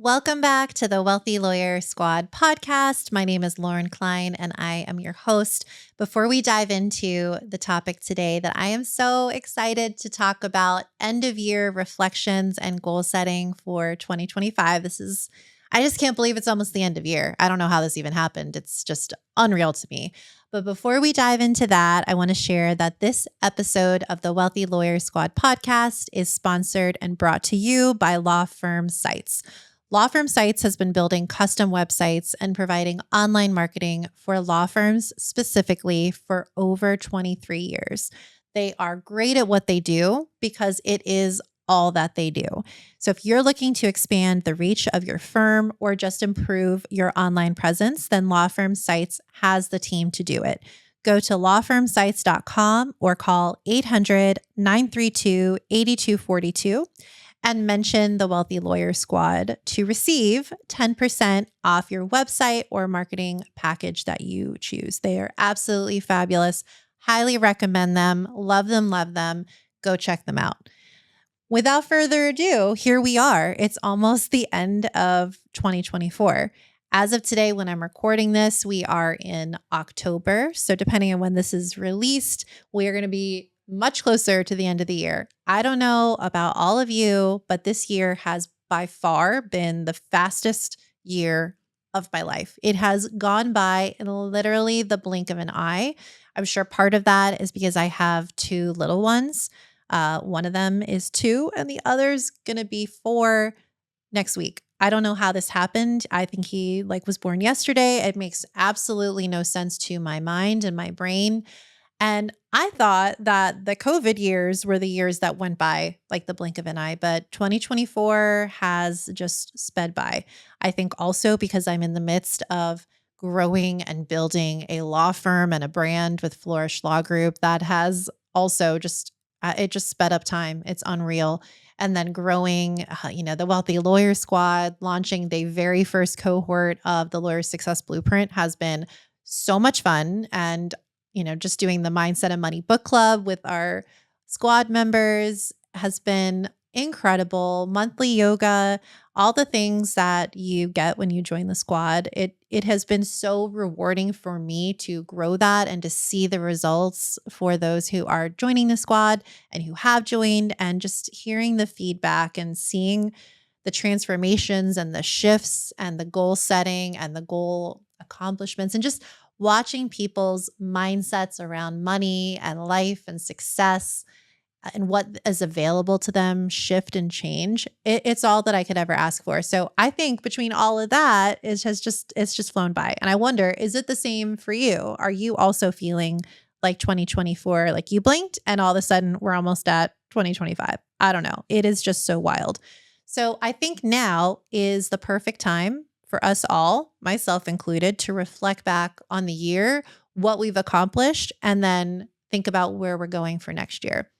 Welcome back to the Wealthy Lawyer Squad podcast. My name is Lauren Klein and I am your host. Before we dive into the topic today that I am so excited to talk about, end of year reflections and goal setting for 2025. I just can't believe it's almost the end of year. I don't know how this even happened. It's just unreal to me. But before we dive into that, I want to share that this episode of the Wealthy Lawyer Squad podcast is sponsored and brought to you by Law Firm Sites. Law Firm Sites has been building custom websites and providing online marketing for law firms specifically for over 23 years. They are great at what they do because it is all that they do. So if you're looking to expand the reach of your firm or just improve your online presence, then Law Firm Sites has the team to do it. Go to lawfirmsites.com or call 800-932-8242 and mention the Wealthy Lawyer Squad to receive 10% off your website or marketing package that you choose. They are absolutely fabulous. Highly recommend them. Love them, love them. Go check them out. Without further ado, here we are. It's almost the end of 2024. As of today, when I'm recording this, we are in October. So depending on when this is released, we are going to be much closer to the end of the year. I don't know about all of you, but this year has by far been the fastest year of my life. It has gone by in literally the blink of an eye. I'm sure part of that is because I have two little ones. One of them is 2 and the other's going to be 4 next week. I don't know how this happened. I think he was born yesterday. It makes absolutely no sense to my mind and my brain. And I thought that the COVID years were the years that went by like the blink of an eye, but 2024 has just sped by. I think also because I'm in the midst of growing and building a law firm and a brand with Flourish Law Group that has also it just sped up time. It's unreal. And then growing, the Wealthy Lawyer Squad, launching the very first cohort of the Lawyer Success Blueprint has been so much fun. And just doing the Mindset and Money book club with our squad members has been incredible. Monthly yoga, all the things that you get when you join the squad. It has been so rewarding for me to grow that and to see the results for those who are joining the squad and who have joined, and just hearing the feedback and seeing the transformations and the shifts and the goal setting and the goal accomplishments, and just watching people's mindsets around money and life and success and what is available to them shift and change. It's all that I could ever ask for. So I think between all of that, it's just flown by. And I wonder, is it the same for you? Are you also feeling like 2024, like you blinked and all of a sudden we're almost at 2025? I don't know. It is just so wild. So I think now is the perfect time for us all, myself included, to reflect back on the year, what we've accomplished, and then think about where we're going for next year.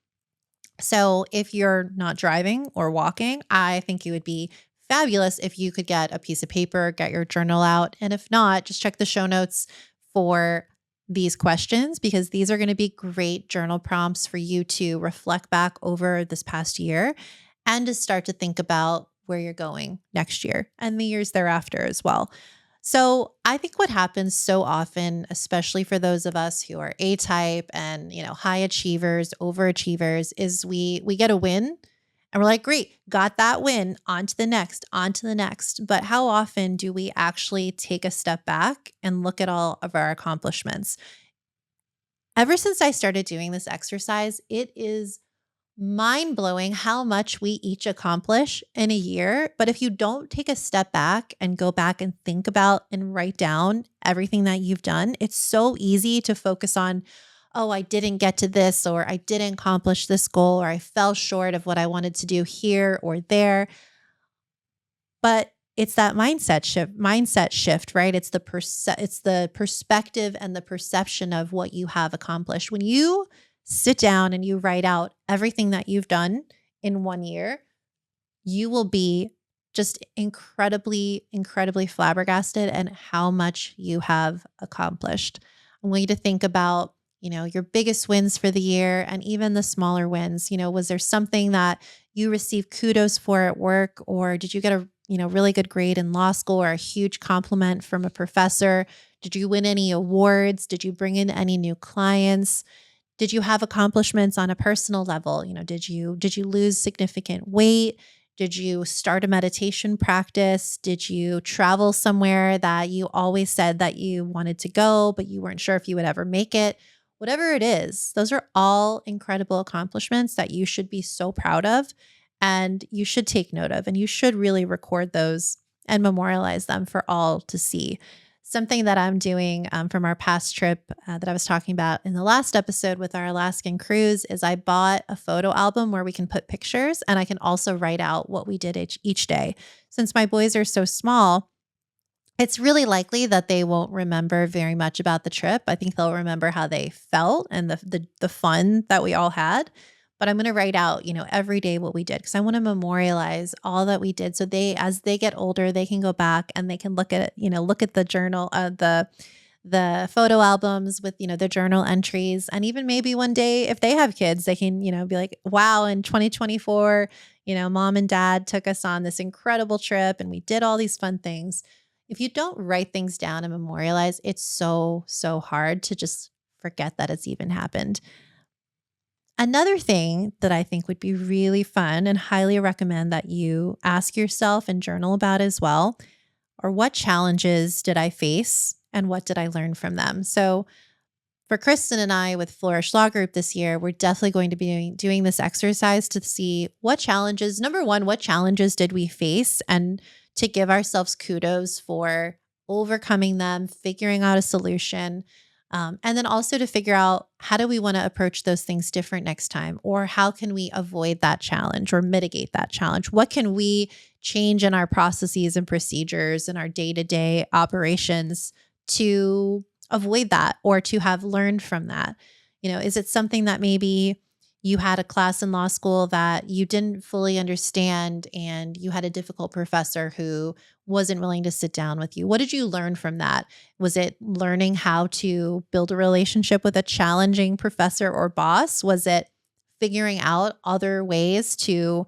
So if you're not driving or walking, I think it would be fabulous if you could get a piece of paper, get your journal out. And if not, just check the show notes for these questions, because these are going to be great journal prompts for you to reflect back over this past year and to start to think about where you're going next year and the years thereafter as well. So I think what happens so often, especially for those of us who are A-type and, high achievers, overachievers, is we get a win and we're like, great, got that win, on to the next, on to the next. But how often do we actually take a step back and look at all of our accomplishments? Ever since I started doing this exercise, it is mind-blowing how much we each accomplish in a year. But if you don't take a step back and go back and think about and write down everything that you've done, it's so easy to focus on, oh, I didn't get to this, or I didn't accomplish this goal, or I fell short of what I wanted to do here or there. But it's that mindset shift, right? It's the perspective and the perception of what you have accomplished. When you sit down and you write out everything that you've done in one year, you will be just incredibly, incredibly flabbergasted at how much you have accomplished. I want you to think about, your biggest wins for the year and even the smaller wins. Was there something that you received kudos for at work, or did you get a really good grade in law school or a huge compliment from a professor? Did you win any awards? Did you bring in any new clients? Did you have accomplishments on a personal level? Did you lose significant weight? Did you start a meditation practice? Did you travel somewhere that you always said that you wanted to go, but you weren't sure if you would ever make it? Whatever it is, those are all incredible accomplishments that you should be so proud of and you should take note of, and you should really record those and memorialize them for all to see. Something that I'm doing from our past trip that I was talking about in the last episode with our Alaskan cruise is I bought a photo album where we can put pictures and I can also write out what we did each day. Since my boys are so small, it's really likely that they won't remember very much about the trip. I think they'll remember how they felt and the fun that we all had. But I'm going to write out, every day what we did because I want to memorialize all that we did. So as they get older, they can go back and they can look at it, look at the journal, the photo albums with, the journal entries. And even maybe one day if they have kids, they can, be like, wow, in 2024, mom and dad took us on this incredible trip and we did all these fun things. If you don't write things down and memorialize, it's so, so hard to just forget that it's even happened. Another thing that I think would be really fun and highly recommend that you ask yourself and journal about as well are what challenges did I face and what did I learn from them? So for Kristen and I with Flourish Law Group this year, we're definitely going to be doing this exercise to see what challenges, number one, what challenges did we face and to give ourselves kudos for overcoming them, figuring out a solution. And then also to figure out how do we want to approach those things different next time, or how can we avoid that challenge or mitigate that challenge? What can we change in our processes and procedures and our day-to-day operations to avoid that or to have learned from that? Is it something that maybe you had a class in law school that you didn't fully understand and you had a difficult professor who wasn't willing to sit down with you? What did you learn from that? Was it learning how to build a relationship with a challenging professor or boss? Was it figuring out other ways to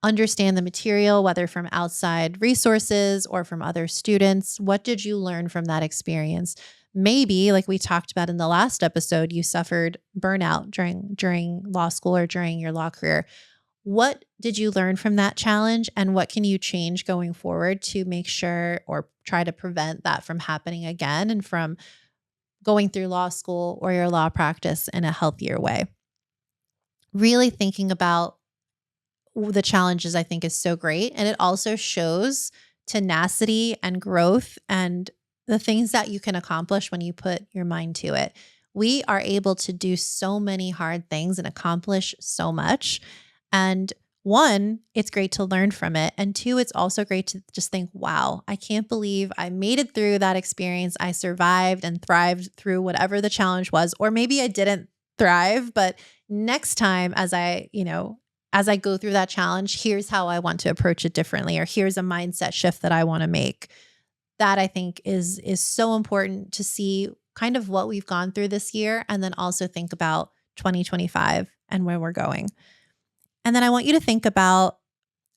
understand the material, whether from outside resources or from other students? What did you learn from that experience? Maybe, like we talked about in the last episode, you suffered burnout during law school or during your law career. What did you learn from that challenge, and what can you change going forward to make sure or try to prevent that from happening again and from going through law school or your law practice in a healthier way? Really thinking about the challenges I think is so great. And it also shows tenacity and growth and the things that you can accomplish when you put your mind to it. We are able to do so many hard things and accomplish so much. And one, it's great to learn from it. And two, it's also great to just think, wow, I can't believe I made it through that experience. I survived and thrived through whatever the challenge was. Or maybe I didn't thrive, but next time as I go through that challenge, here's how I want to approach it differently, or here's a mindset shift that I want to make. That I think is so important to see kind of what we've gone through this year, and then also think about 2025 and where we're going. And then I want you to think about,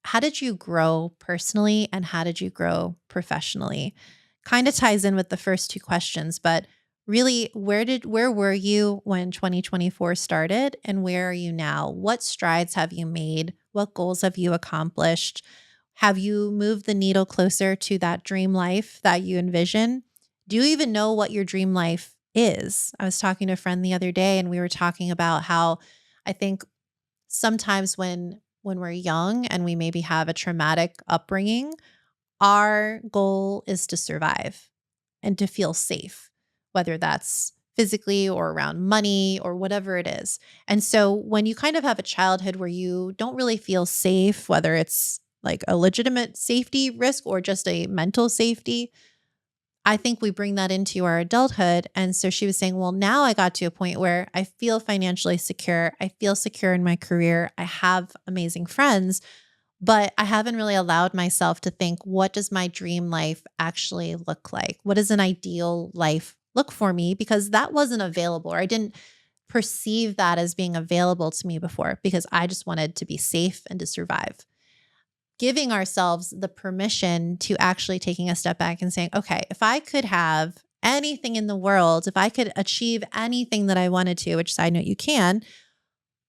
how did you grow personally and how did you grow professionally? Kind of ties in with the first two questions, but really, where were you when 2024 started and where are you now? What strides have you made? What goals have you accomplished? Have you moved the needle closer to that dream life that you envision? Do you even know what your dream life is? I was talking to a friend the other day and we were talking about how I think sometimes when we're young and we maybe have a traumatic upbringing, our goal is to survive and to feel safe, whether that's physically or around money or whatever it is. And so when you kind of have a childhood where you don't really feel safe, whether it's like a legitimate safety risk or just a mental safety, I think we bring that into our adulthood. And so she was saying, well, now I got to a point where I feel financially secure. I feel secure in my career. I have amazing friends, but I haven't really allowed myself to think, what does my dream life actually look like? What does an ideal life look for me? Because that wasn't available, or I didn't perceive that as being available to me before because I just wanted to be safe and to survive. giving ourselves the permission to actually taking a step back and saying, okay, if I could have anything in the world, if I could achieve anything that I wanted to, which side note you can,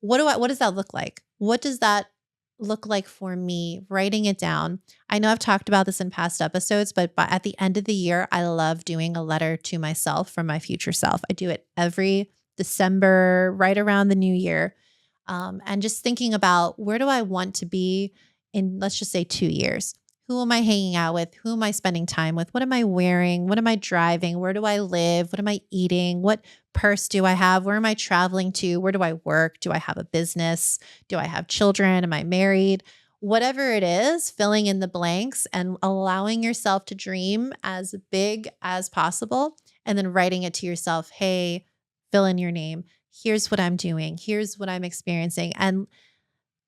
what does that look like? What does that look like for me? Writing it down. I know I've talked about this in past episodes, but at the end of the year, I love doing a letter to myself from my future self. I do it every December, right around the new year. And just thinking about where do I want to be in, let's just say 2 years? Who am I hanging out with? Who am I spending time with? What am I wearing? What am I driving? Where do I live? What am I eating? What purse do I have? Where am I traveling to? Where do I work? Do I have a business? Do I have children? Am I married? Whatever it is, filling in the blanks and allowing yourself to dream as big as possible, and then writing it to yourself. Hey, fill in your name. Here's what I'm doing. Here's what I'm experiencing. And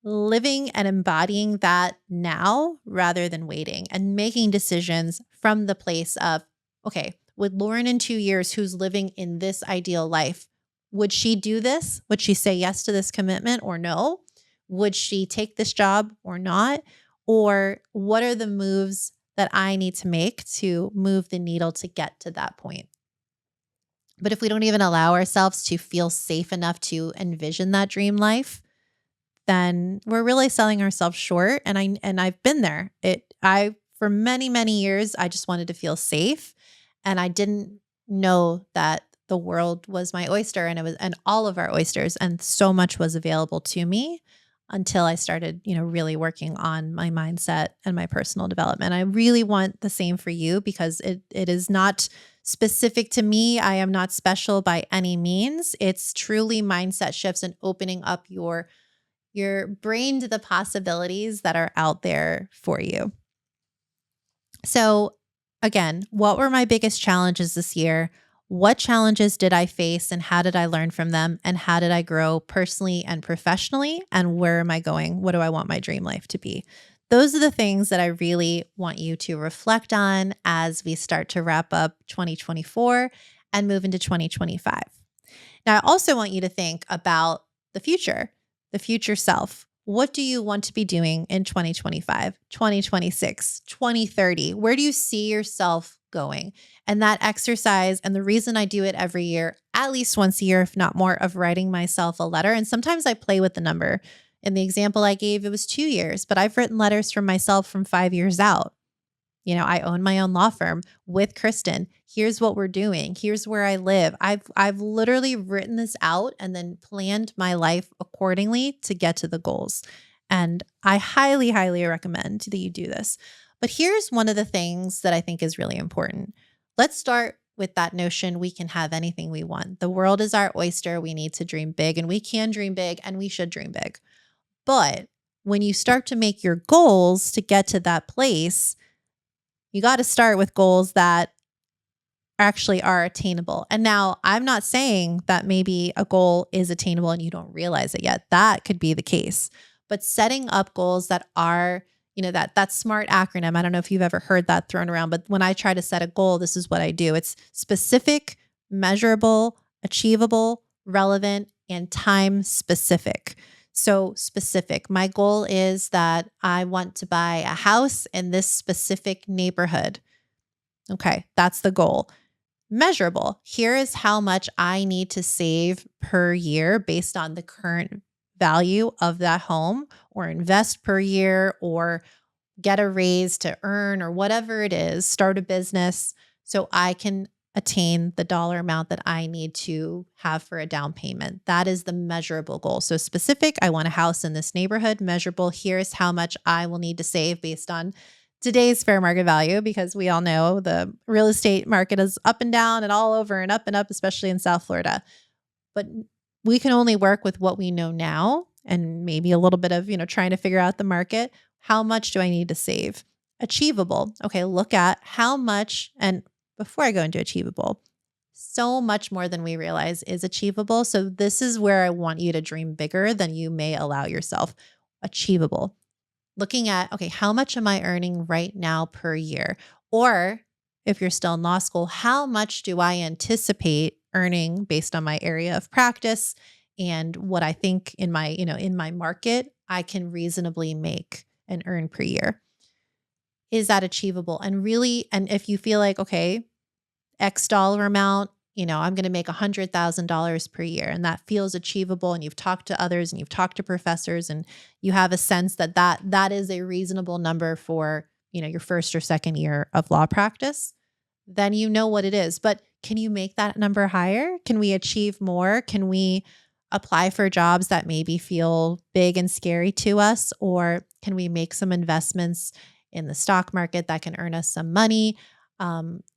living and embodying that now rather than waiting and making decisions from the place of, okay, with Lauren in 2 years, who's living in this ideal life, would she do this? Would she say yes to this commitment or no? Would she take this job or not? Or what are the moves that I need to make to move the needle to get to that point? But if we don't even allow ourselves to feel safe enough to envision that dream life, then we're really selling ourselves short. And I've been there. For many, many years, I just wanted to feel safe. And I didn't know that the world was my oyster and all of our oysters. And so much was available to me until I started, really working on my mindset and my personal development. I really want the same for you because it is not specific to me. I am not special by any means. It's truly mindset shifts and opening up your brain to the possibilities that are out there for you. So again, what were my biggest challenges this year? What challenges did I face and how did I learn from them? And how did I grow personally and professionally? And where am I going? What do I want my dream life to be? Those are the things that I really want you to reflect on as we start to wrap up 2024 and move into 2025. Now, I also want you to think about the future self. What do you want to be doing in 2025, 2026, 2030? Where do you see yourself going? And that exercise, and the reason I do it every year, at least once a year, if not more, of writing myself a letter. And sometimes I play with the number. In the example I gave, it was 2 years, but I've written letters from myself from 5 years out. I own my own law firm with Kristen. Here's what we're doing. Here's where I live. I've literally written this out and then planned my life accordingly to get to the goals. And I highly, highly recommend that you do this. But here's one of the things that I think is really important. Let's start with that notion we can have anything we want. The world is our oyster. We need to dream big, and we can dream big, and we should dream big. But when you start to make your goals to get to that place, you got to start with goals that actually are attainable. And now I'm not saying that maybe a goal is attainable and you don't realize it yet. That could be the case. But setting up goals that are, that SMART acronym, I don't know if you've ever heard that thrown around, but when I try to set a goal, this is what I do. It's specific, measurable, achievable, relevant, and time specific. So specific. My goal is that I want to buy a house in this specific neighborhood. Okay, that's the goal. Measurable. Here is how much I need to save per year based on the current value of that home, or invest per year, or get a raise to earn, or whatever it is, start a business so I can attain the dollar amount that I need to have for a down payment. That is the measurable goal. So specific, I want a house in this neighborhood. Measurable, here's how much I will need to save based on today's fair market value, because we all know the real estate market is up and down and all over and up, especially in South Florida. But we can only work with what we know now, and maybe a little bit of, trying to figure out the market. How much do I need to save? Achievable. Okay, look at how much, and before I go into achievable, so much more than we realize is achievable. So this is where I want you to dream bigger than you may allow yourself. Achievable. Looking at, okay, how much am I earning right now per year? Or if you're still in law school, how much do I anticipate earning based on my area of practice and what I think in my, in my market I can reasonably make and earn per year. Is that achievable? And really, and if you feel like, okay, X dollar amount, I'm going to make $100,000 per year, and that feels achievable, and you've talked to others and you've talked to professors, and you have a sense that is a reasonable number for, your first or second year of law practice, then you know what it is. But can you make that number higher? Can we achieve more? Can we apply for jobs that maybe feel big and scary to us? Or can we make some investments in the stock market that can earn us some money?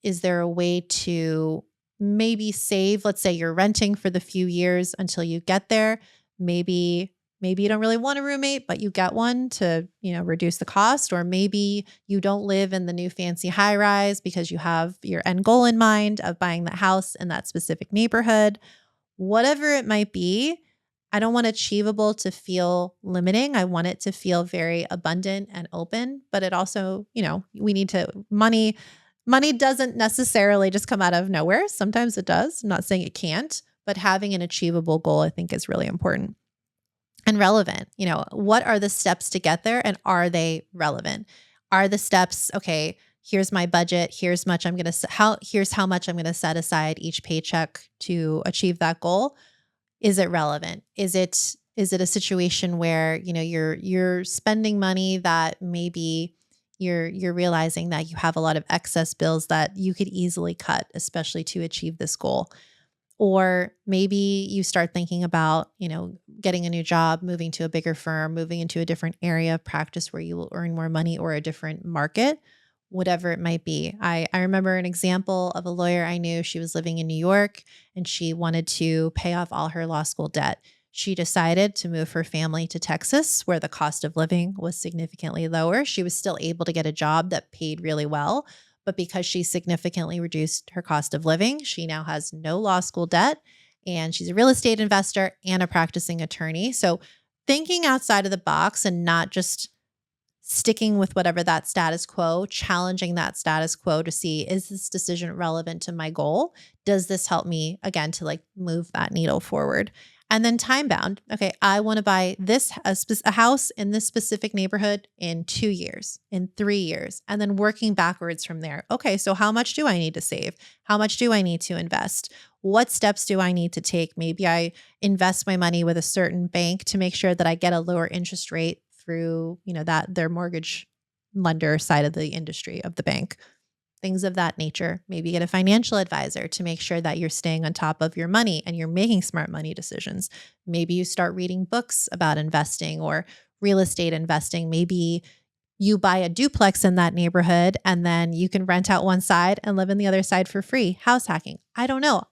Is there a way to maybe save? Let's say you're renting for the few years until you get there. Maybe you don't really want a roommate, but you get one to, reduce the cost. Or maybe you don't live in the new fancy high rise because you have your end goal in mind of buying the house in that specific neighborhood. Whatever it might be, I don't want achievable to feel limiting. I want it to feel very abundant and open, but it also, we need to money doesn't necessarily just come out of nowhere. Sometimes it does. I'm not saying it can't, but having an achievable goal, I think, is really important and relevant. What are the steps to get there, and are they relevant? Are the steps, okay, here's my budget, here's how much I'm going to set aside each paycheck to achieve that goal? Is it relevant? Is it a situation where, you're spending money that maybe you're realizing that you have a lot of excess bills that you could easily cut, especially to achieve this goal? Or maybe you start thinking about, getting a new job, moving to a bigger firm, moving into a different area of practice where you will earn more money, or a different market, whatever it might be. I remember an example of a lawyer I knew. She was living in New York and she wanted to pay off all her law school debt. She decided to move her family to Texas, where the cost of living was significantly lower. She was still able to get a job that paid really well, but because she significantly reduced her cost of living, she now has no law school debt, and she's a real estate investor and a practicing attorney. So thinking outside of the box and not just sticking with whatever that status quo, challenging that status quo to see, is this decision relevant to my goal? Does this help me, again, to move that needle forward? And then time bound. Okay, I want to buy a house in this specific neighborhood in 2 years, in 3 years, and then working backwards from there. Okay, so how much do I need to save? How much do I need to invest? What steps do I need to take? Maybe I invest my money with a certain bank to make sure that I get a lower interest rate through, that their mortgage lender side of the industry of the bank. Things of that nature. Maybe get a financial advisor to make sure that you're staying on top of your money and you're making smart money decisions. Maybe you start reading books about investing or real estate investing. Maybe you buy a duplex in that neighborhood and then you can rent out one side and live in the other side for free. House hacking. I don't know.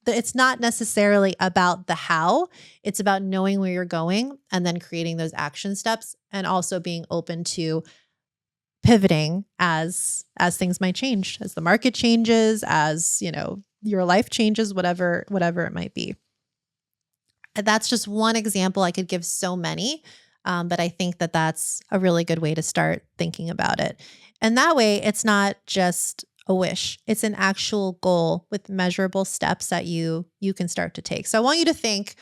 It's not necessarily about the how. It's about knowing where you're going and then creating those action steps, and also being open to pivoting as things might change, as the market changes, as your life changes, whatever it might be. And that's just one example. I could give so many, but I think that that's a really good way to start thinking about it. And that way, it's not just a wish; it's an actual goal with measurable steps that you can start to take. So I want you to think.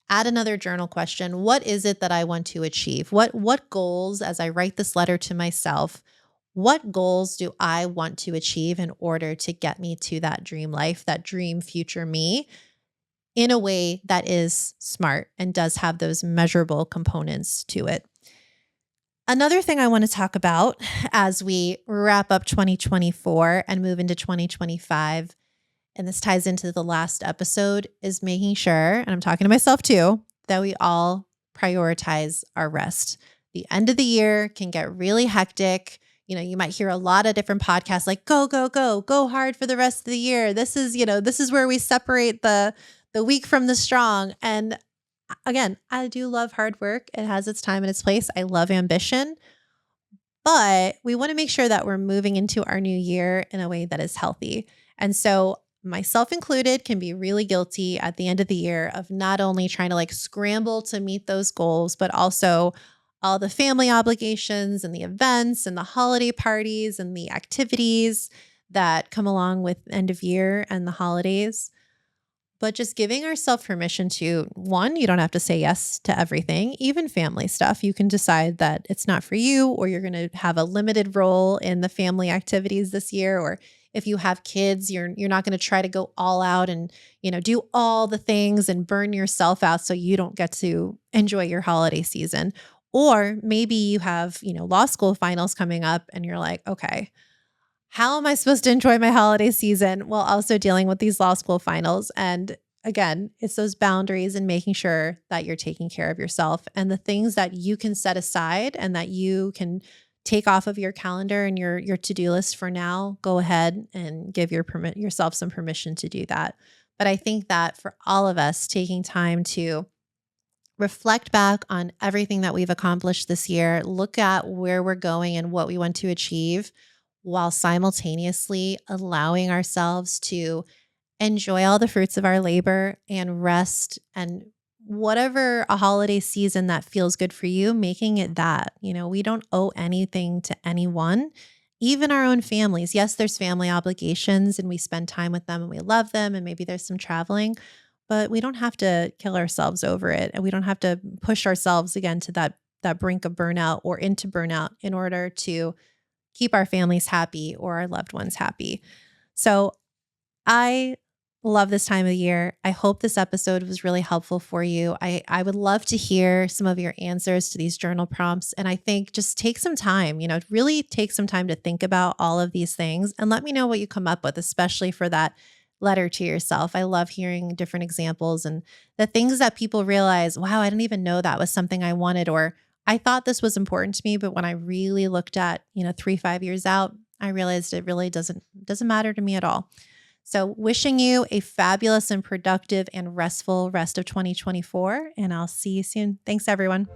Add another journal question. What is it that I want to achieve? What goals, as I write this letter to myself, what goals do I want to achieve in order to get me to that dream life, that dream future me, in a way that is smart and does have those measurable components to it? Another thing I want to talk about as we wrap up 2024 and move into 2025, and this ties into the last episode, is making sure, and I'm talking to myself too, that we all prioritize our rest. The end of the year can get really hectic. You might hear a lot of different podcasts like go, go, go, go hard for the rest of the year. This is where we separate the weak from the strong. And again, I do love hard work. It has its time and its place. I love ambition, but we want to make sure that we're moving into our new year in a way that is healthy. And so myself included can be really guilty at the end of the year of not only trying to scramble to meet those goals, but also all the family obligations and the events and the holiday parties and the activities that come along with end of year and the holidays. but just giving ourselves permission to, one, you don't have to say yes to everything, even family stuff. You can decide that it's not for you, or you're going to have a limited role in the family activities this year. Or if you have kids, you're not going to try to go all out and, do all the things and burn yourself out so you don't get to enjoy your holiday season. Or maybe you have, law school finals coming up and you're like, okay, how am I supposed to enjoy my holiday season while also dealing with these law school finals? And again, it's those boundaries and making sure that you're taking care of yourself and the things that you can set aside and that you can take off of your calendar and your to-do list for now. Go ahead and give yourself some permission to do that. But I think that for all of us, taking time to reflect back on everything that we've accomplished this year, look at where we're going and what we want to achieve, while simultaneously allowing ourselves to enjoy all the fruits of our labor and rest, and whatever a holiday season that feels good for you, making it that. We don't owe anything to anyone, even our own families. Yes, there's family obligations and we spend time with them and we love them, and maybe there's some traveling, but we don't have to kill ourselves over it. And we don't have to push ourselves again to that brink of burnout or into burnout in order to keep our families happy or our loved ones happy. So I love this time of year. I hope this episode was really helpful for you. I would love to hear some of your answers to these journal prompts. And I think just take some time, really take some time to think about all of these things and let me know what you come up with, especially for that letter to yourself. I love hearing different examples and the things that people realize, wow, I didn't even know that was something I wanted, or I thought this was important to me, but when I really looked at, 3-5 years out, I realized it really doesn't matter to me at all. So wishing you a fabulous and productive and restful rest of 2024, and I'll see you soon. Thanks, everyone.